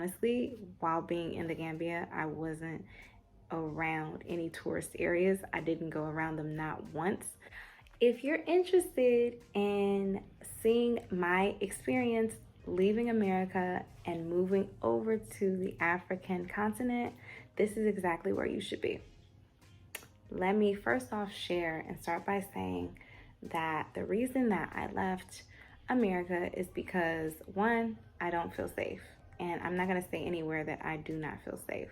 honestly, while being in the Gambia, I wasn't around any tourist areas. I didn't go around them not once. If you're interested in seeing my experience leaving America and moving over to the African continent, this is exactly where you should be. Let me first off share and start by saying that the reason that I left America is because one, I don't feel safe. And I'm not going to say anywhere that I do not feel safe.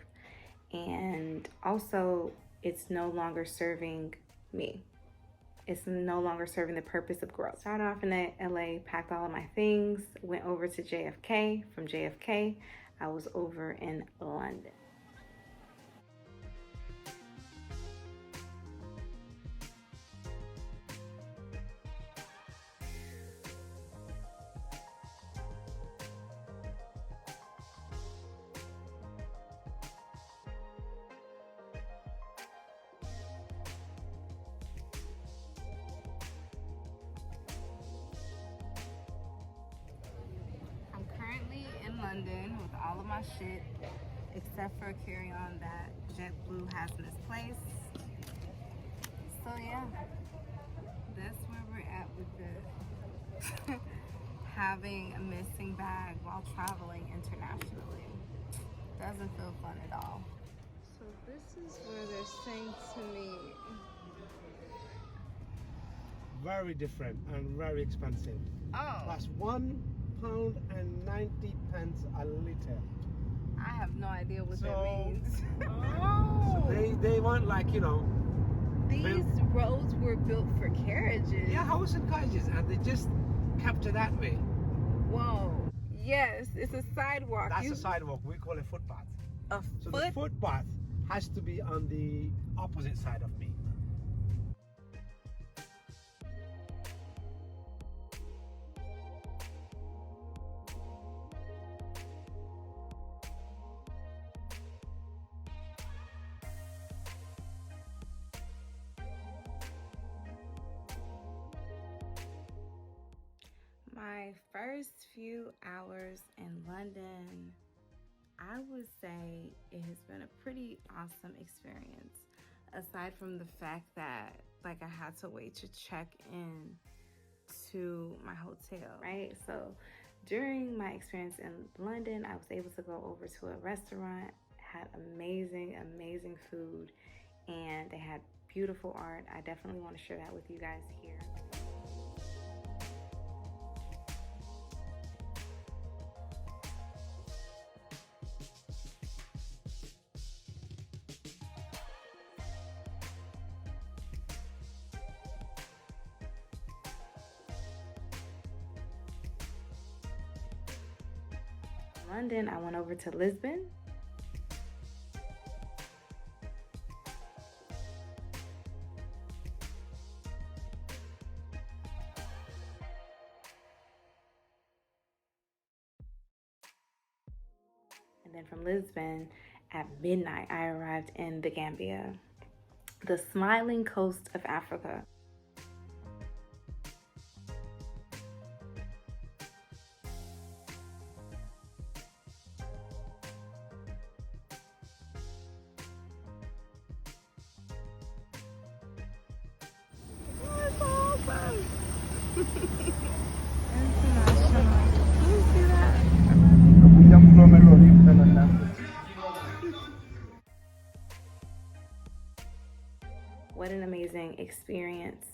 And also, it's no longer serving me. It's no longer serving the purpose of growth. Started off in LA, packed all of my things, went over to JFK. From JFK, I was over in London. I'm currently in London with all of my shit, except for carry-on that JetBlue has misplaced. So yeah, that's where we're at with the having a missing bag while traveling internationally. Doesn't feel fun at all. So this is where they're saying to me, Very different and very expensive. oh, That's £1.90 a litre. I have no idea what that So- means. So Oh, they want, like, you know, these roads were built for carriages. yeah, horse and carriages, and they just kept it that way. Whoa. Yes, it's a sidewalk. That's a sidewalk. We call it footpath. A So the footpath has to be on the opposite side of me. My first few hours in London, I would say it has been a pretty awesome experience. Aside from the fact that, like, I had to wait to check in to my hotel, right? So during my experience in London, I was able to go over to a restaurant, had amazing food, and they had beautiful art. I definitely want to share that with you guys here. London, I went over to Lisbon. And then from Lisbon, at midnight, I arrived in the Gambia, the smiling coast of Africa. What an amazing experience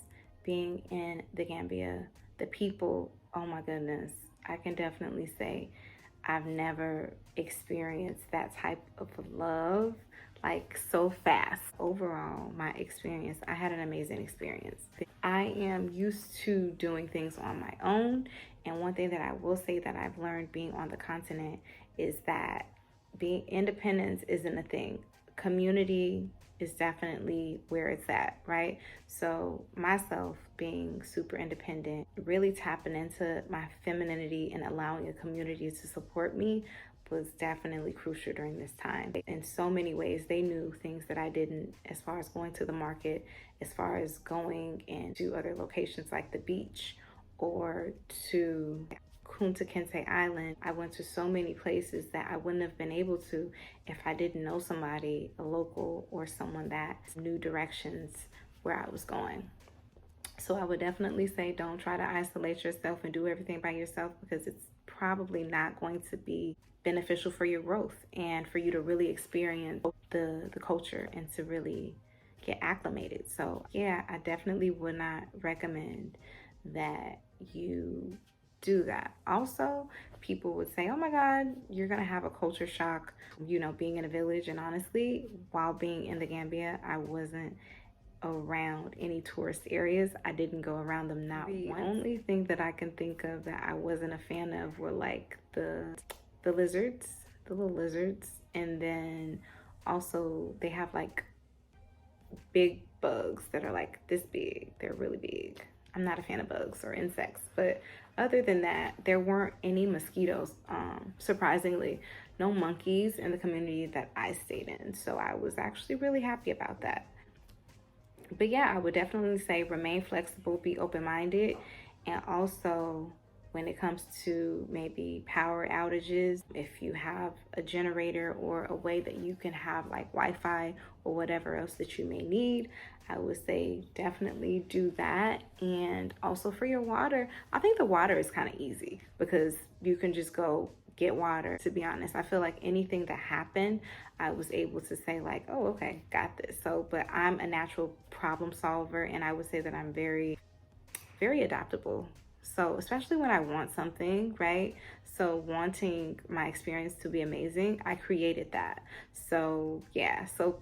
being in the Gambia. The people, oh my goodness, I can definitely say I've never experienced that type of love like so fast. Overall, my experience, I had an amazing experience. I am used to doing things on my own, and one thing that I will say that I've learned being on the continent is that being independence isn't a thing. Community is definitely where it's at, right? So myself being super independent, really tapping into my femininity and allowing a community to support me was definitely crucial during this time. In so many ways, they knew things that I didn't, as far as going to the market, as far as going and to other locations like the beach or to Kunta Kinte Island. I went to so many places that I wouldn't have been able to if I didn't know somebody, a local or someone that knew directions where I was going. So I would definitely say don't try to isolate yourself and do everything by yourself, because it's probably not going to be beneficial for your growth and for you to really experience the culture and to really get acclimated. So yeah, I definitely would not recommend that you do that. Also, people would say, oh my God, you're gonna have a culture shock, being in a village. And honestly, while being in the Gambia, I wasn't around any tourist areas. I didn't go around them not once. The only thing that I can think of that I wasn't a fan of were like the lizards, the little lizards, and then also they have like big bugs that are like this big. They're really big. I'm not a fan of bugs or insects, but other than that, there weren't any mosquitoes. Surprisingly, no monkeys in the community that I stayed in. So I was actually really happy about that. But yeah, I would definitely say remain flexible, be open-minded, and also when it comes to maybe power outages, if you have a generator or a way that you can have like Wi-Fi or whatever else that you may need, I would say definitely do that. And also for your water, I think the water is kind of easy because you can just go get water. To be honest, I feel like anything that happened, I was able to say like, oh, okay, got this. So, but I'm a natural problem solver, and I would say that I'm very, very adaptable. So especially when I want something, right? So wanting my experience to be amazing, I created that. So yeah, so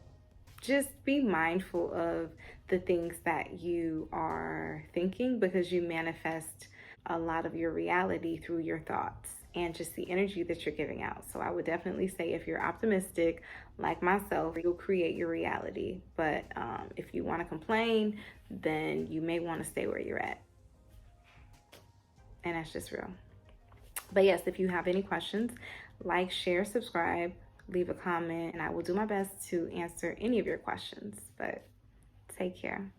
just be mindful of the things that you are thinking, because you manifest a lot of your reality through your thoughts and just the energy that you're giving out. So I would definitely say if you're optimistic like myself, you'll create your reality. But if you want to complain, then you may want to stay where you're at. And that's just real. But yes, if you have any questions, like, share, subscribe, leave a comment, and I will do my best to answer any of your questions. But take care.